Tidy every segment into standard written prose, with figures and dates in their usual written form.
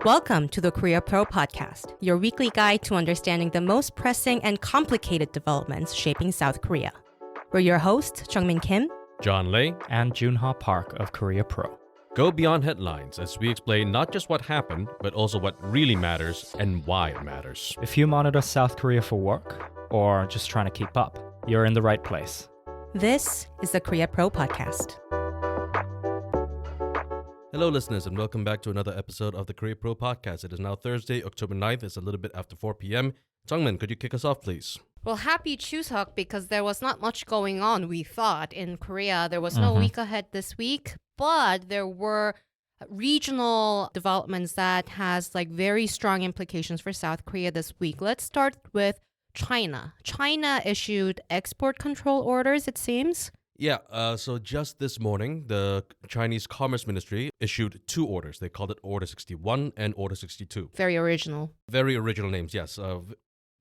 Welcome to the Korea Pro Podcast, your weekly guide to understanding the most pressing and complicated developments shaping South Korea. We're your hosts, Jeongmin Kim, John Lei, and Joon Ha Park of Korea Pro. Go beyond headlines as we explain not just what happened, but also what really matters and why it matters. If you monitor South Korea for work or just trying to keep up, you're in the right place. This is the Korea Pro Podcast. Hello, listeners, and welcome back to another episode of the Korea Pro Podcast. It is now Thursday, October 9th. It's a little bit after 4 p.m. Jeongmin, could you kick us off, please? Well, happy Chuseok because there was not much going on, we thought, in Korea. There was no week ahead this week, but there were regional developments that has very strong implications for South Korea this week. Let's start with China. China issued export control orders, it seems. Yeah, so just this morning, the Chinese Commerce Ministry issued two orders. They called it Order 61 and Order 62. Very original. Very original names, yes.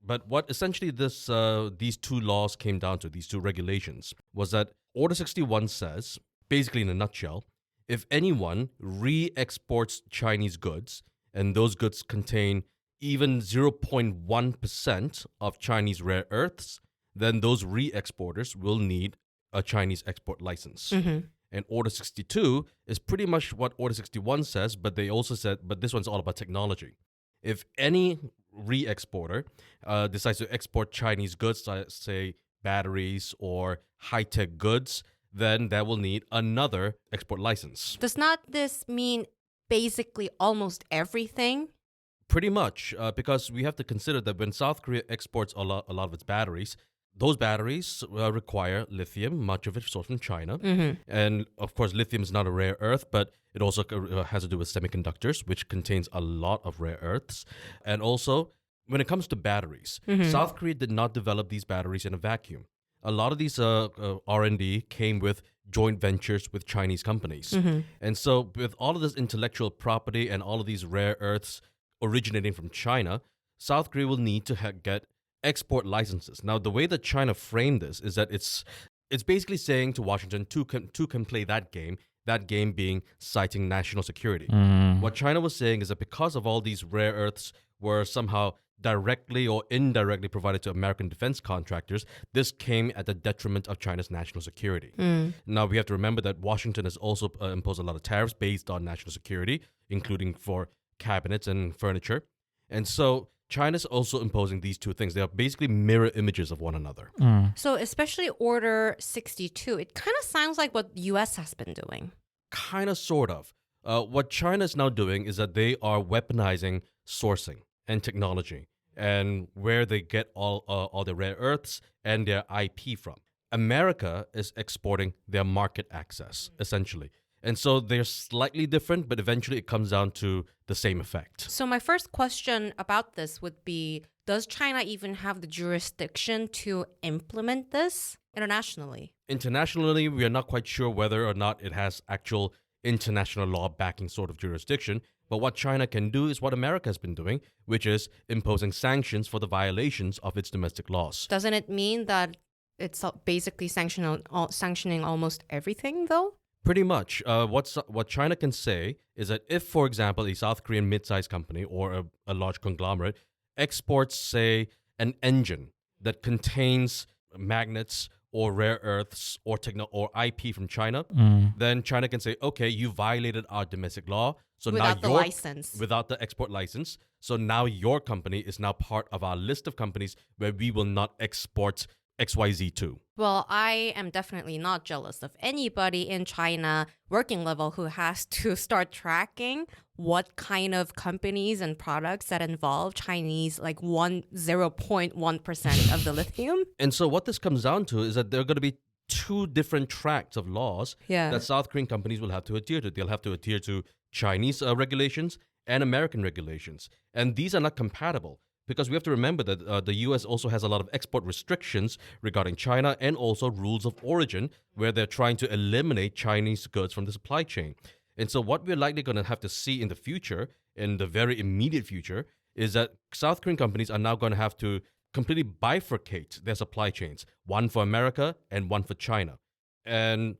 But what essentially these two laws came down to, these two regulations, was that Order 61 says, basically in a nutshell, if anyone re-exports Chinese goods, and those goods contain even 0.1% of Chinese rare earths, then those re-exporters will need a Chinese export license. And Order 62 is pretty much what Order 61 says, but they also said, but this one's all about technology. If any re-exporter decides to export Chinese goods, say batteries or high-tech goods, then that will need another export license. Does not this mean basically almost everything? Pretty much, because we have to consider that when South Korea exports a lot of its batteries, those batteries require lithium, much of it sourced from China. And of course, lithium is not a rare earth, but it also has to do with semiconductors, which contains a lot of rare earths. And also, when it comes to batteries, South Korea did not develop these batteries in a vacuum. A lot of these R&D came with joint ventures with Chinese companies. And so with all of this intellectual property and all of these rare earths originating from China, South Korea will need to get export licenses. Now, the way that China framed this is that it's basically saying to Washington, two can play that game being citing national security. What China was saying is that because of all these rare earths were somehow directly or indirectly provided to American defense contractors, this came at the detriment of China's national security. Now, we have to remember that Washington has also imposed a lot of tariffs based on national security, including for cabinets and furniture. And so China's also imposing these two things. They are basically mirror images of one another. So especially Order 62, it kind of sounds like what the U.S. has been doing. Kind of, sort of. What China is now doing is that they are weaponizing sourcing and technology and where they get all their rare earths and their IP from. America is exporting their market access, essentially. And so they're slightly different, but eventually it comes down to the same effect. So my first question about this would be, does China even have the jurisdiction to implement this internationally? Internationally, we are not quite sure whether or not it has actual international law backing sort of jurisdiction. But what China can do is what America has been doing, which is imposing sanctions for the violations of its domestic laws. Doesn't it mean that it's basically sanctioning almost everything, though? Pretty much. What China can say is that if, for example, a South Korean mid-sized company or a large conglomerate exports, say, an engine that contains magnets or rare earths or IP from China, then China can say, okay, you violated our domestic law. So without now the license. Without the export license. So now your company is now part of our list of companies where we will not export XYZ to. Well, I am definitely not jealous of anybody in China working level who has to start tracking what kind of companies and products that involve Chinese, 0.1% of the lithium. And so what this comes down to is that there are going to be two different tracks of laws that South Korean companies will have to adhere to. They'll have to adhere to Chinese regulations and American regulations. And these are not compatible. Because we have to remember that the U.S. also has a lot of export restrictions regarding China and also rules of origin where they're trying to eliminate Chinese goods from the supply chain. And so what we're likely going to have to see in the future, in the very immediate future, is that South Korean companies are now going to have to completely bifurcate their supply chains, one for America and one for China. And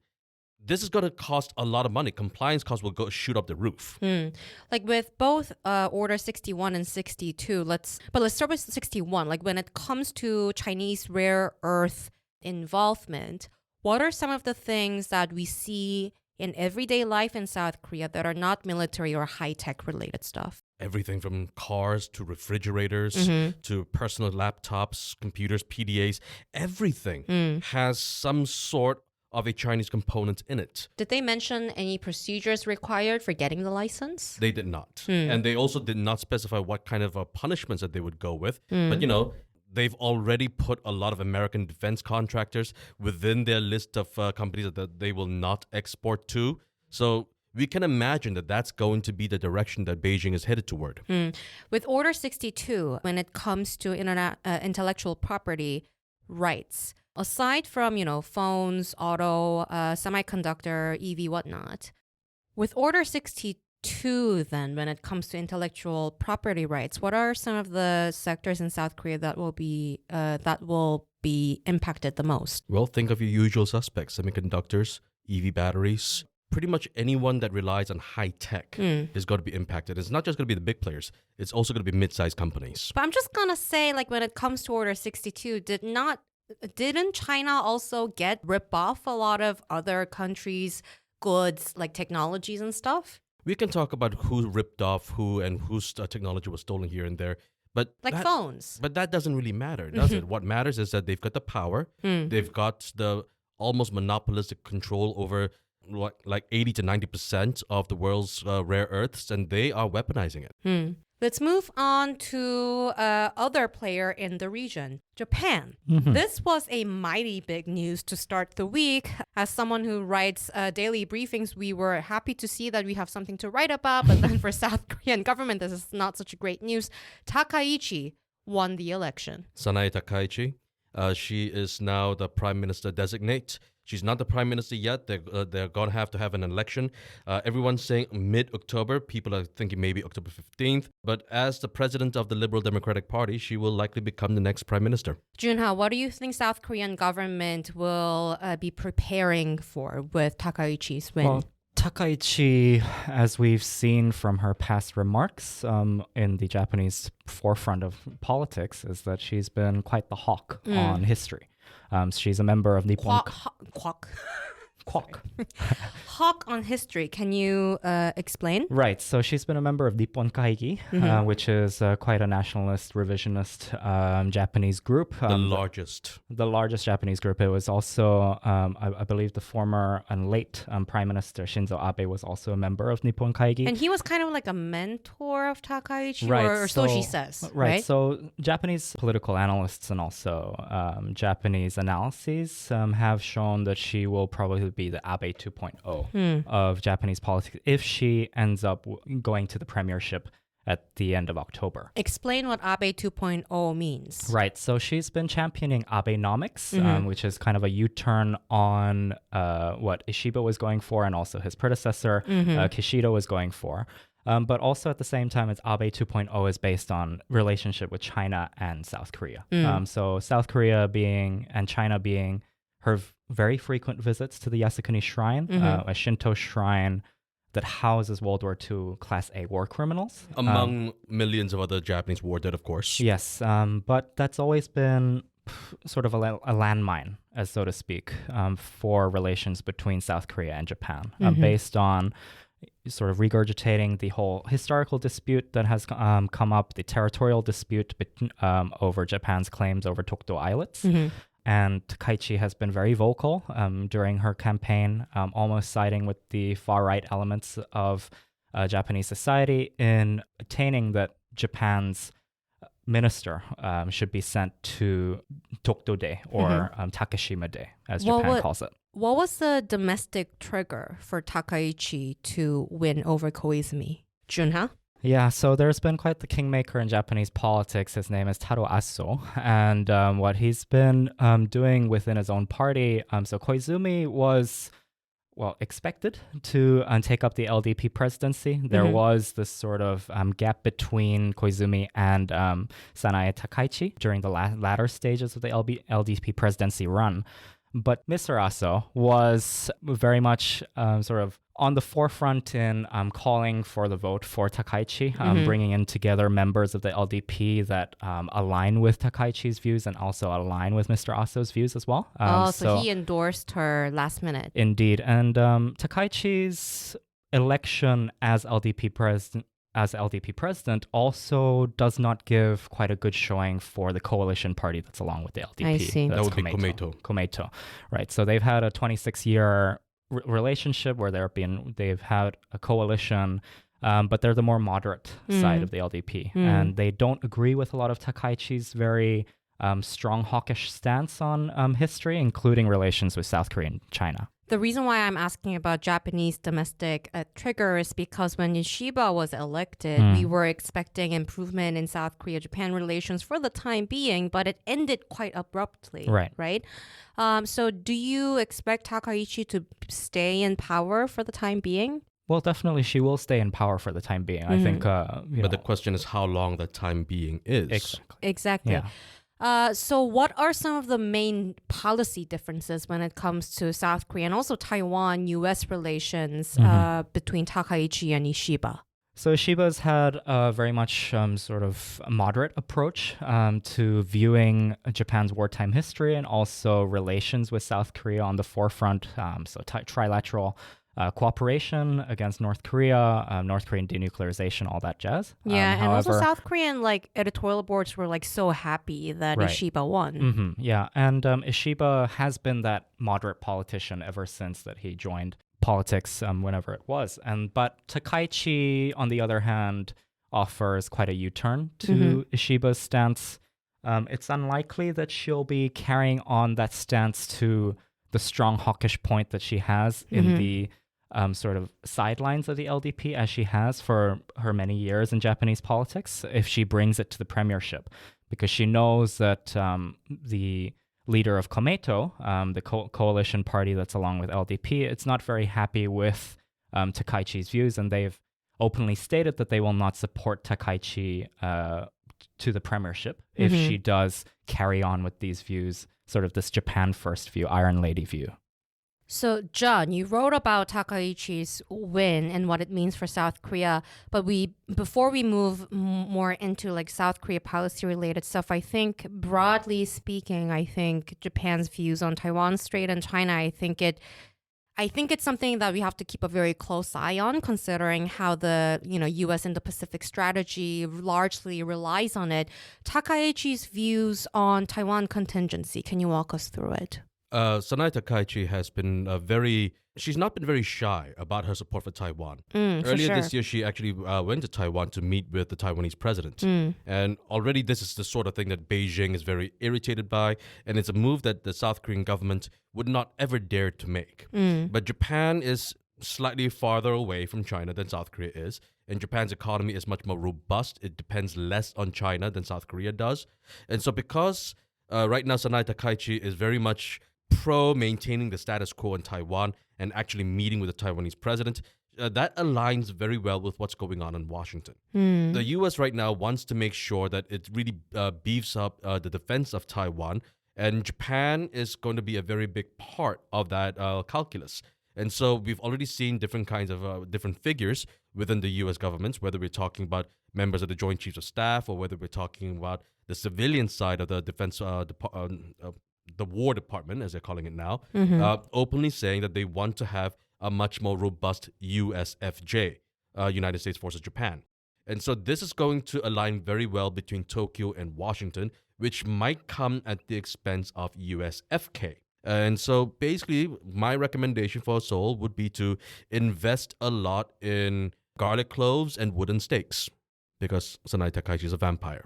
this is going to cost a lot of money. Compliance costs will go shoot up the roof. Like with both Order 61 and 62, let's start with 61. Like when it comes to Chinese rare earth involvement, what are some of the things that we see in everyday life in South Korea that are not military or high-tech related stuff? Everything from cars to refrigerators to personal laptops, computers, PDAs, everything has some sort of a Chinese component in it. Did they mention any procedures required for getting the license? They did not. And they also did not specify what kind of punishments that they would go with. But, you know, they've already put a lot of American defense contractors within their list of companies that they will not export to. So we can imagine that that's going to be the direction that Beijing is headed toward. With Order 62, when it comes to intellectual property rights, aside from, phones, auto, semiconductor, EV, whatnot, with Order 62, then, when it comes to intellectual property rights, what are some of the sectors in South Korea that will be impacted the most? Well, think of your usual suspects: semiconductors, EV batteries. Pretty much anyone that relies on high tech is going to be impacted. It's not just going to be the big players. It's also going to be mid-sized companies. But I'm just going to say, like, when it comes to Order 62, didn't China also get rip off a lot of other countries' goods, like technologies and stuff? We can talk about who ripped off who and whose technology was stolen here and there. But phones. But that doesn't really matter, does it? What matters is that they've got the power. They've got the almost monopolistic control over like 80 to 90% of the world's rare earths, and they are weaponizing it. Let's move on to other player in the region, Japan. This was a mighty big news to start the week. As someone who writes daily briefings, we were happy to see that we have something to write about. But then for South Korean government, this is not such a great news. Takaichi won the election. Sanae Takaichi, she is now the prime minister designate. She's not the prime minister yet. They're going to have an election. Everyone's saying mid-October. People are thinking maybe October 15th. But as the president of the Liberal Democratic Party, she will likely become the next prime minister. Joon Ha, what do you think South Korean government will be preparing for with Takaichi's win? Well, Takaichi, as we've seen from her past remarks in the Japanese forefront of politics, is that she's been quite the hawk on history. She's a member of Nippon... Hawk on history. Can you explain? Right. So she's been a member of Nippon Kaigi, which is quite a nationalist, revisionist Japanese group. The largest Japanese group. It was also, I believe, the former and late Prime Minister Shinzo Abe was also a member of Nippon Kaigi. And he was kind of like a mentor of Takaichi, right, or so she says. Right. So Japanese political analysts and also Japanese analyses have shown that she will probably be the Abe 2.0 of Japanese politics if she ends up going to the premiership at the end of October. Explain what Abe 2.0 means. Right. So she's been championing Abenomics, which is kind of a U-turn on what Ishiba was going for and also his predecessor, Kishida, was going for. But also at the same time, it's Abe 2.0 is based on relationship with China and South Korea. So South Korea and China being her very frequent visits to the Yasukuni Shrine, a Shinto shrine that houses World War II Class A war criminals. Among millions of other Japanese war dead, of course. Yes, but that's always been sort of a landmine, as so to speak, for relations between South Korea and Japan, based on sort of regurgitating the whole historical dispute that has come up, the territorial dispute over Japan's claims over Tokdo Islets. And Takaichi has been very vocal during her campaign, almost siding with the far-right elements of Japanese society in attaining that Japan's minister should be sent to Tokdo Day or Takeshima Day, as Japan calls it. What was the domestic trigger for Takaichi to win over Koizumi? Joon Ha? Yeah, so there's been quite the kingmaker in Japanese politics. His name is Taro Aso, and what he's been doing within his own party. So Koizumi was, expected to take up the LDP presidency. There was this sort of gap between Koizumi and Sanae Takaichi during the latter stages of the LDP presidency run. But Mr. Aso was very much sort of on the forefront in calling for the vote for Takaichi, bringing in together members of the LDP that align with Takaichi's views and also align with Mr. Aso's views as well. So he endorsed her last minute. Indeed. And Takaichi's election as LDP president also does not give quite a good showing for the coalition party that's along with the LDP. I see. That's That would be Komeito. Right. So they've had a 26-year relationship where they've had a coalition, but they're the more moderate side of the LDP. And they don't agree with a lot of Takaichi's very strong hawkish stance on history, including relations with South Korea and China. The reason why I'm asking about Japanese domestic trigger is because when Ishiba was elected, we were expecting improvement in South Korea-Japan relations for the time being, but it ended quite abruptly. Right? So do you expect Takaichi to stay in power for the time being? Well, definitely she will stay in power for the time being. I think, But the question is how long that time being is. Exactly. Yeah. So what are some of the main policy differences when it comes to South Korea and also Taiwan-U.S. relations between Takaichi and Ishiba? So Ishiba's had a very much sort of moderate approach to viewing Japan's wartime history and also relations with South Korea on the forefront. So trilateral cooperation against North Korea, North Korean denuclearization, all that jazz. Yeah, and also South Korean editorial boards were so happy that Ishiba won. Yeah, and Ishiba has been that moderate politician ever since that he joined politics, whenever it was. But Takaichi, on the other hand, offers quite a U-turn to Ishiba's stance. It's unlikely that she'll be carrying on that stance to the strong hawkish point that she has in the sort of sidelines of the LDP as she has for her many years in Japanese politics if she brings it to the premiership, because she knows that the leader of Komeito, the coalition party that's along with LDP, it's not very happy with Takaichi's views, and they've openly stated that they will not support Takaichi to the premiership if she does carry on with these views, sort of this Japan first view, Iron Lady view. So, John, you wrote about Takaichi's win and what it means for South Korea, but before we move more into South Korea policy related stuff, I think broadly speaking, I think Japan's views on Taiwan Strait and China, I think it's something that we have to keep a very close eye on, considering how the U.S. Indo-Pacific strategy largely relies on it. Takaichi's views on Taiwan contingency, can you walk us through it? Sanae Takaichi has been she's not been very shy about her support for Taiwan. Earlier this year, she actually went to Taiwan to meet with the Taiwanese president. And already this is the sort of thing that Beijing is very irritated by, and it's a move that the South Korean government would not ever dare to make. But Japan is slightly farther away from China than South Korea is, and Japan's economy is much more robust. It depends less on China than South Korea does. And so because right now Sanae Takaichi is very much pro-maintaining the status quo in Taiwan and actually meeting with the Taiwanese president, that aligns very well with what's going on in Washington. The U.S. right now wants to make sure that it really beefs up the defense of Taiwan, and Japan is going to be a very big part of that calculus. And so we've already seen different kinds of different figures within the U.S. governments, whether we're talking about members of the Joint Chiefs of Staff or whether we're talking about the civilian side of the defense the War Department, as they're calling it now, openly saying that they want to have a much more robust USFJ, United States Forces Japan. And so this is going to align very well between Tokyo and Washington, which might come at the expense of USFK. And so basically, my recommendation for Seoul would be to invest a lot in garlic cloves and wooden stakes, because Sanae Takaichi is a vampire.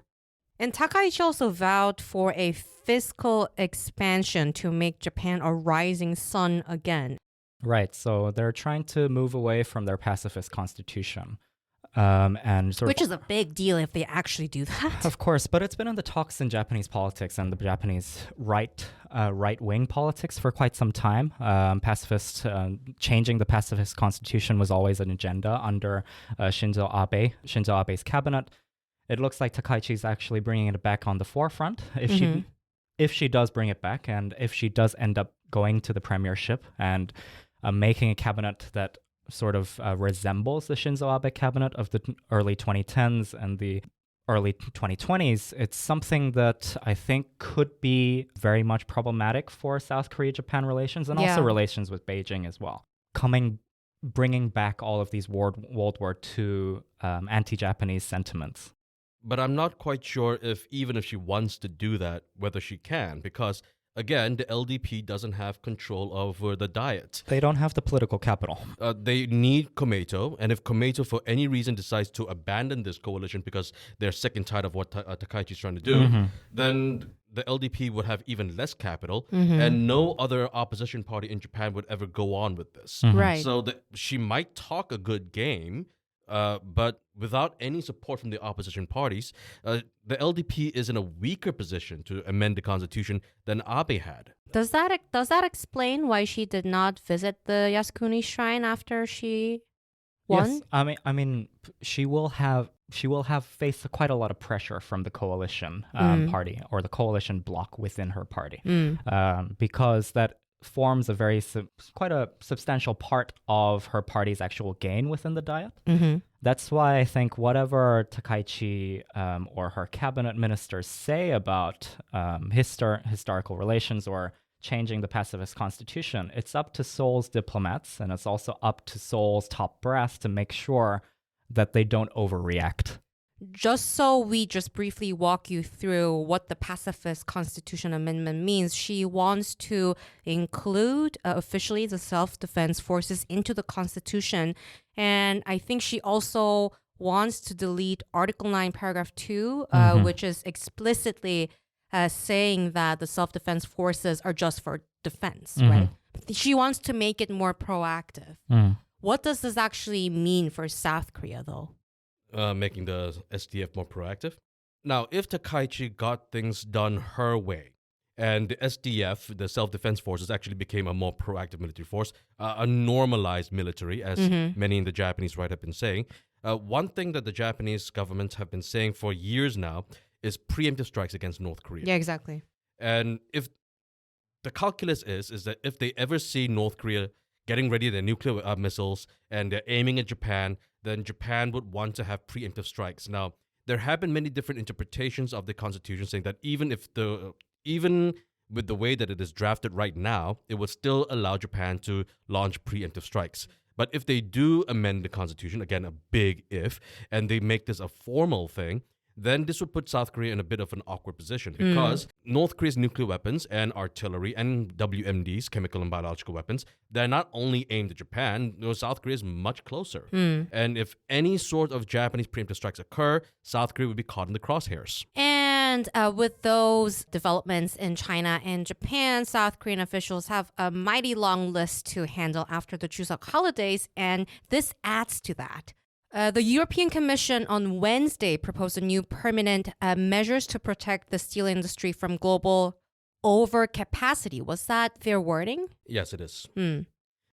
And Takaichi also vowed for a fiscal expansion to make Japan a rising sun again. Right, so they're trying to move away from their pacifist constitution. Which is a big deal if they actually do that. Of course, but it's been in the talks in Japanese politics and the Japanese right-wing politics for quite some time. Changing the pacifist constitution was always an agenda under Shinzo Abe's cabinet. It looks like Takaichi's actually bringing it back on the forefront. If she if she does bring it back, and if she does end up going to the premiership and making a cabinet that sort of resembles the Shinzo Abe cabinet of the early 2010s and the early 2020s, it's something that I think could be very much problematic for South Korea-Japan relations and also relations with Beijing as well. Bringing back all of these World War II anti-Japanese sentiments. But I'm not quite sure even if she wants to do that, whether she can, because again, the LDP doesn't have control over the Diet. They don't have the political capital. They need Komeito, and if Komeito for any reason decides to abandon this coalition because they're sick and tired of what Takaichi is trying to do, then the LDP would have even less capital, and no other opposition party in Japan would ever go on with this. Right. So she might talk a good game, but without any support from the opposition parties, the LDP is in a weaker position to amend the constitution than Abe had. Does that explain why she did not visit the Yasukuni shrine after she won? Yes, I mean, she will have faced quite a lot of pressure from the coalition party or the coalition bloc within her party, because that forms quite a substantial part of her party's actual gain within the Diet. That's why I think whatever Takaichi or her cabinet ministers say about historical relations or changing the pacifist constitution, it's up to Seoul's diplomats and it's also up to Seoul's top brass to make sure that they don't overreact. Just so we just briefly walk you through what the pacifist constitution amendment means, she wants to include officially the self-defense forces into the constitution. And I think she also wants to delete Article 9, Paragraph 2, which is explicitly saying that the self-defense forces are just for defense, right? She wants to make it more proactive. What does this actually mean for South Korea, though? Making the SDF more proactive. Now, if Takaichi got things done her way, and the SDF, the self-defense forces, actually became a more proactive military force, a normalized military, as many in the Japanese right have been saying, one thing that the Japanese government have been saying for years now is preemptive strikes against North Korea. Yeah, exactly. And if the calculus is that if they ever see North Korea getting ready their nuclear missiles and they're aiming at Japan, then Japan would want to have preemptive strikes. Now, there have been many different interpretations of the Constitution saying that even with the way that it is drafted right now, it would still allow Japan to launch preemptive strikes. But if they do amend the Constitution, again, a big if, and they make this a formal thing, then this would put South Korea in a bit of an awkward position because North Korea's nuclear weapons and artillery and WMDs, chemical and biological weapons, they're not only aimed at Japan, South Korea is much closer. And if any sort of Japanese preemptive strikes occur, South Korea would be caught in the crosshairs. And with those developments in China and Japan, South Korean officials have a mighty long list to handle after the Chuseok holidays, and this adds to that. The European Commission on Wednesday proposed a new permanent measures to protect the steel industry from global overcapacity. Was that their wording? Yes, it is.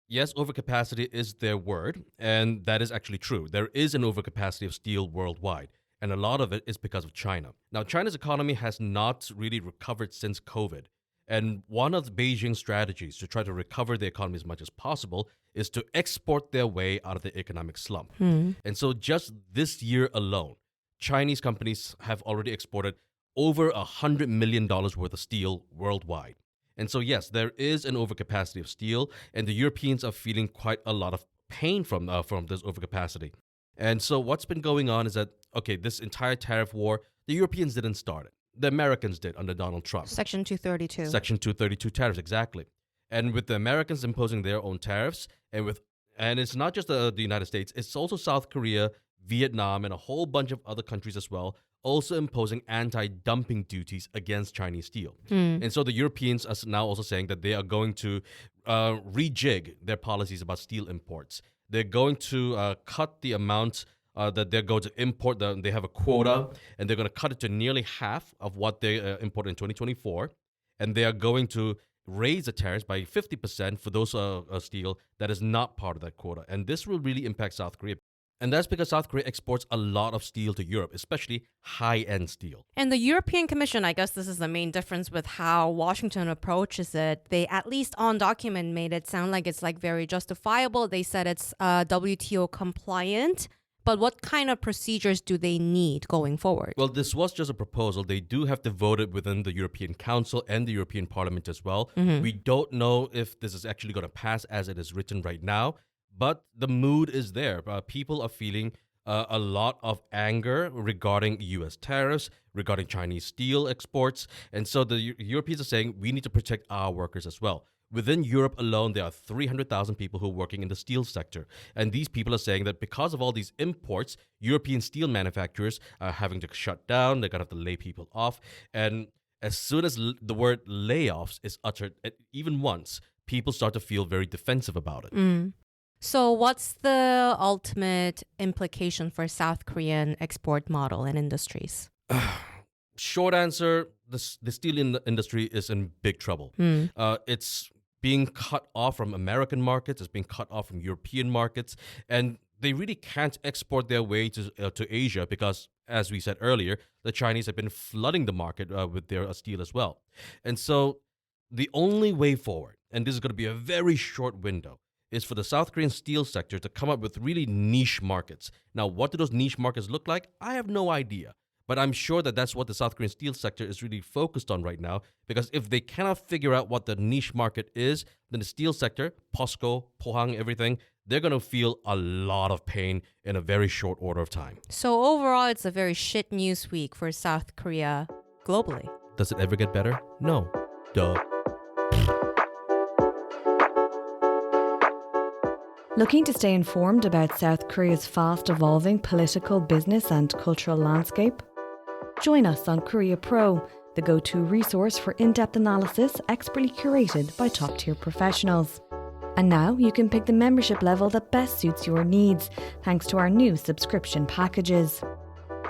Yes, overcapacity is their word, and that is actually true. There is an overcapacity of steel worldwide, and a lot of it is because of China. Now, China's economy has not really recovered since COVID. And one of Beijing's strategies to try to recover the economy as much as possible is to export their way out of the economic slump. And so just this year alone, Chinese companies have already exported over $100 million worth of steel worldwide. And so yes, there is an overcapacity of steel, and the Europeans are feeling quite a lot of pain from this overcapacity. And so what's been going on is that, okay, this entire tariff war, the Europeans didn't start it. The Americans did under Donald Trump. Section 232. Section 232 tariffs, exactly. And with the Americans imposing their own tariffs, and it's not just the United States, it's also South Korea, Vietnam, and a whole bunch of other countries as well, also imposing anti-dumping duties against Chinese steel. And so the Europeans are now also saying that they are going to rejig their policies about steel imports. They're going to cut the amount that they're going to import. They have a quota, and they're going to cut it to nearly half of what they import in 2024. And they are going to raise the tariffs by 50% for those steel that is not part of that quota. And this will really impact South Korea. And that's because South Korea exports a lot of steel to Europe, especially high-end steel. And the European Commission, I guess this is the main difference with how Washington approaches it. They, at least on document, made it sound like it's like very justifiable. They said it's WTO compliant. But what kind of procedures do they need going forward? Well, this was just a proposal. They do have to vote it within the European Council and the European Parliament as well. We don't know if this is actually going to pass as it is written right now, but the mood is there. People are feeling a lot of anger regarding U.S. tariffs, regarding Chinese steel exports. And so the Europeans are saying we need to protect our workers as well. Within Europe alone, there are 300,000 people who are working in the steel sector. And these people are saying that because of all these imports, European steel manufacturers are having to shut down. They're going to have to lay people off. And as soon as the word layoffs is uttered, even once, people start to feel very defensive about it. So what's the ultimate implication for South Korean export model and industries? Short answer, the steel industry is in big trouble. It's being cut off from American markets, it's being cut off from European markets, and they really can't export their way to Asia because, as we said earlier, the Chinese have been flooding the market with their steel as well. And so the only way forward, and this is going to be a very short window, is for the South Korean steel sector to come up with really niche markets. Now, what do those niche markets look like? I have no idea. But I'm sure that that's what the South Korean steel sector is really focused on right now, because if they cannot figure out what the niche market is, then the steel sector, POSCO, Pohang, everything, they're going to feel a lot of pain in a very short order of time. So overall, it's a very shit news week for South Korea globally. Does it ever get better? No. Duh. Looking to stay informed about South Korea's fast-evolving political, business and cultural landscape? Join us on Korea Pro, the go-to resource for in-depth analysis expertly curated by top-tier professionals. And now you can pick the membership level that best suits your needs, thanks to our new subscription packages.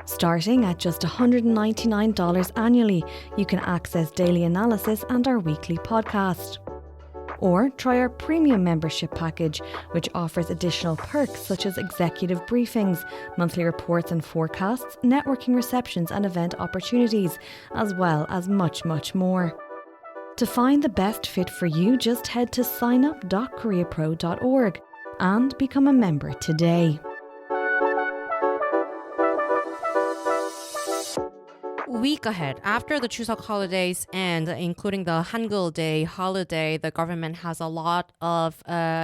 Starting at just $199 annually, you can access daily analysis and our weekly podcast. Or try our premium membership package, which offers additional perks such as executive briefings, monthly reports and forecasts, networking receptions and event opportunities, as well as much, much more. To find the best fit for you, just head to signup.koreapro.org and become a member today. Week ahead, after the Chuseok holidays and including the Hangul Day holiday, the government has a lot of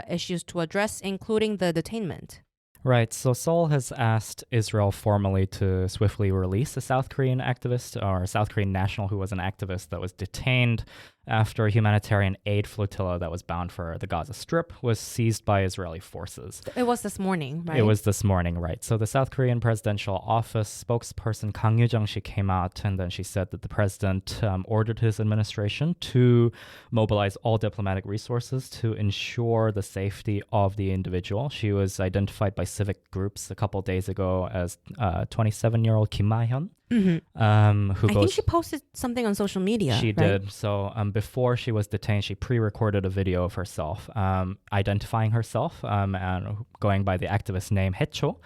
issues to address, including the detainment. Right, so Seoul has asked Israel formally to swiftly release a South Korean activist or a South Korean national who was an activist that was detained after a humanitarian aid flotilla that was bound for the Gaza Strip was seized by Israeli forces. It was this morning, right? It was this morning, right. So the South Korean presidential office spokesperson Kang Yoo-jung, she came out and then she said that the president ordered his administration to mobilize all diplomatic resources to ensure the safety of the individual. She was identified by civic groups a couple days ago as 27-year-old Kim Ma-hyun. I think she posted something on social media. She right? did. So before she was detained, she pre-recorded a video of herself, identifying herself and going by the activist name Hecho.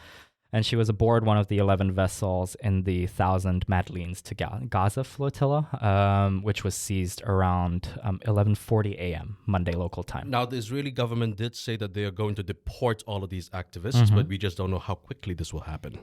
And she was aboard one of the 11 vessels in the 1,000 Madeleines to Gaza flotilla, which was seized around 11:40 a.m. Monday local time. Now, the Israeli government did say that they are going to deport all of these activists, but we just don't know how quickly this will happen.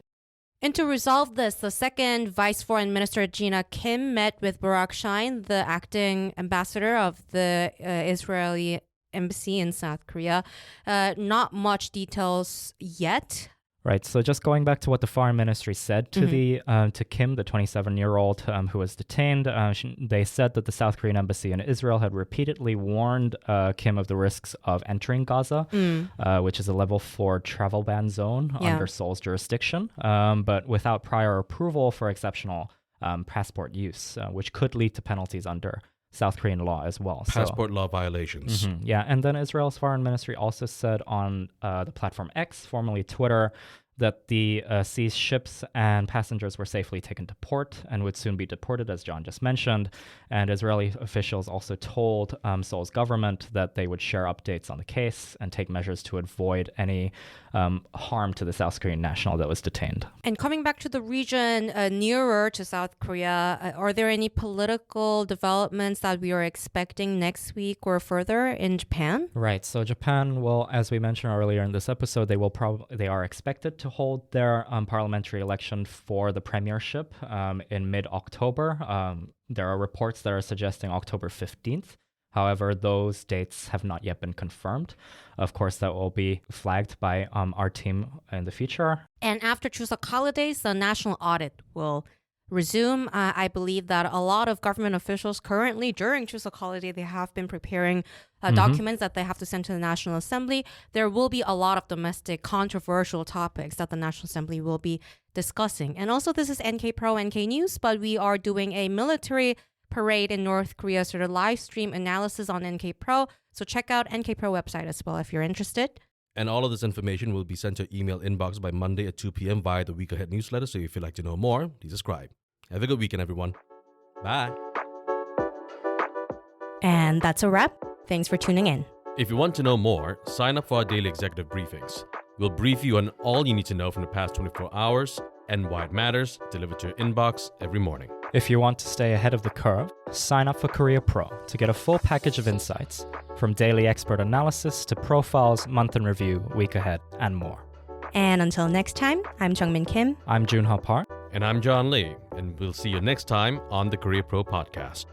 And to resolve this, the second Vice Foreign Minister Gina Kim met with Barak Shine, the acting ambassador of the Israeli embassy in South Korea. Not much details yet. Right. So just going back to what the foreign ministry said to to Kim, the 27-year-old who was detained, they said that the South Korean embassy in Israel had repeatedly warned Kim of the risks of entering Gaza, which is a level 4 travel ban zone under Seoul's jurisdiction, but without prior approval for exceptional passport use, which could lead to penalties under South Korean law as well. Passport law violations. Yeah, and then Israel's foreign ministry also said on the platform X, formerly Twitter, that the seized ships and passengers were safely taken to port and would soon be deported, as John just mentioned. And Israeli officials also told Seoul's government that they would share updates on the case and take measures to avoid any harm to the South Korean national that was detained. And coming back to the region nearer to South Korea, are there any political developments that we are expecting next week or further in Japan? Right. So Japan will, as we mentioned earlier in this episode, they are expected to hold their parliamentary election for the premiership in mid-October. There are reports that are suggesting October 15th. However, those dates have not yet been confirmed. Of course, that will be flagged by our team in the future. And after Chuseok holidays, the national audit will resume. I believe that a lot of government officials currently during Chuseok holiday, they have been preparing documents that they have to send to the National Assembly. There will be a lot of domestic controversial topics that the National Assembly will be discussing. And also, this is NK Pro, NK News, but we are doing a military parade in North Korea sort of live stream analysis on NK Pro. So check out NK Pro website as well if you're interested. And all of this information will be sent to your email inbox by Monday at 2 p.m. via the Week Ahead newsletter. So if you'd like to know more, please subscribe. Have a good weekend, everyone. Bye. And that's a wrap. Thanks for tuning in. If you want to know more, sign up for our daily executive briefings. We'll brief you on all you need to know from the past 24 hours and why it matters, delivered to your inbox every morning. If you want to stay ahead of the curve, sign up for Korea Pro to get a full package of insights, from daily expert analysis to profiles, month in review, week ahead, and more. And until next time, I'm Jeongmin Kim. I'm Joon Ha. And I'm John Lee, and we'll see you next time on the Korea Pro Podcast.